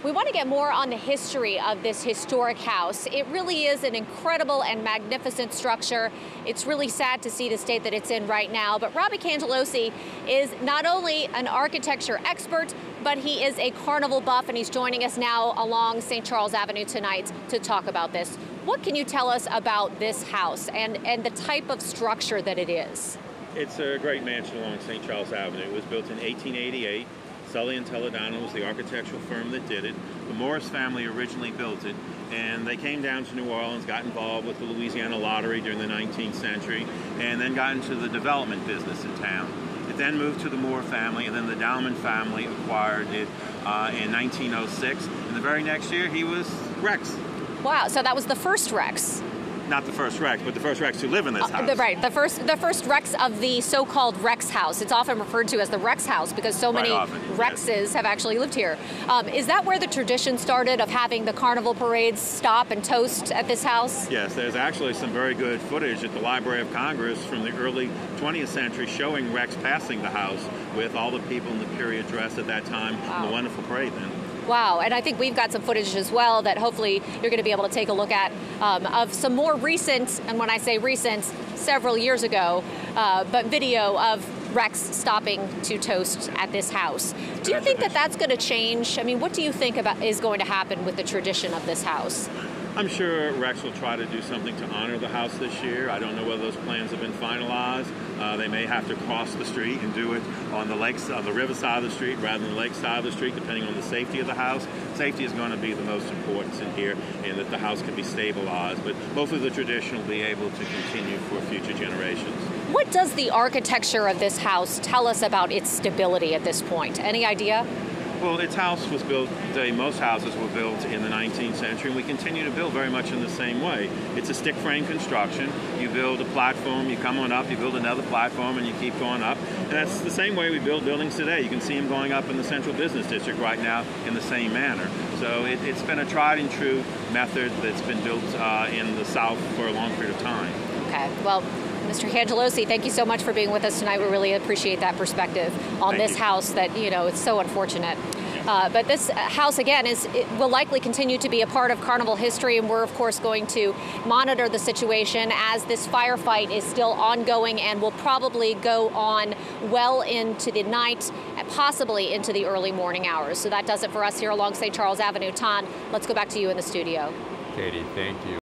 We want to get more on the history of this historic house. It really is an incredible and magnificent structure. It's really sad to see the state that it's in right now, but Robbie Cangelosi is not only an architecture expert, but he is a carnival buff, and he's joining us now along St. Charles Avenue tonight to talk about this. What can you tell us about this house and the type of structure that it is? It's a great mansion along St. Charles Avenue. It was built in 1888. Sully and Toledano was the architectural firm that did it. The Morris family originally built it, and they came down to New Orleans, got involved with the Louisiana Lottery during the 19th century, and then got into the development business in town. It then moved to the Moore family, and then the Dowman family acquired it in 1906. And the very next year, he was Rex. Wow, so that was the first Rex. Not the first Rex, but the first Rex to live in this house. Right, the first Rex of the so-called Rex house. It's often referred to as the Rex house because so many Rexes have actually lived here. Is that where the tradition started of having the carnival parades stop and toast at this house? Yes, there's actually some very good footage at the Library of Congress from the early 20th century showing Rex passing the house with all the people in the period dress at that time. Wow. And the wonderful parade then. Wow, and I think we've got some footage as well that hopefully you're going to be able to take a look at of some more recent, and when I say recent, several years ago, but video of Rex stopping to toast at this house. Do you think that that's going to change? I mean, what do you think is going to happen with the tradition of this house? I'm sure Rex will try to do something to honor the house this year. I don't know whether those plans have been finalized. They may have to cross the street and do it on the lakes, on the river side of the street rather than the lake side of the street, depending on the safety of the house. Safety is going to be the most important in here, and that the house can be stabilized. But hopefully the tradition will be able to continue for future generations. What does the architecture of this house tell us about its stability at this point? Any idea? Well, its house was built, most houses were built in the 19th century, and we continue to build very much in the same way. It's a stick frame construction. You build a platform, you come on up, you build another platform, and you keep going up. And that's the same way we build buildings today. You can see them going up in the Central Business District right now in the same manner. So it's been a tried and true method that's been built in the South for a long period of time. Okay, well, Mr. Cangelosi, thank you so much for being with us tonight. We really appreciate that perspective on this house that, you know, it's so unfortunate. But this house, again, will likely continue to be a part of carnival history, and we're, of course, going to monitor the situation as this firefight is still ongoing and will probably go on well into the night and possibly into the early morning hours. So that does it for us here along St. Charles Avenue. Ton, let's go back to you in the studio. Katie, thank you.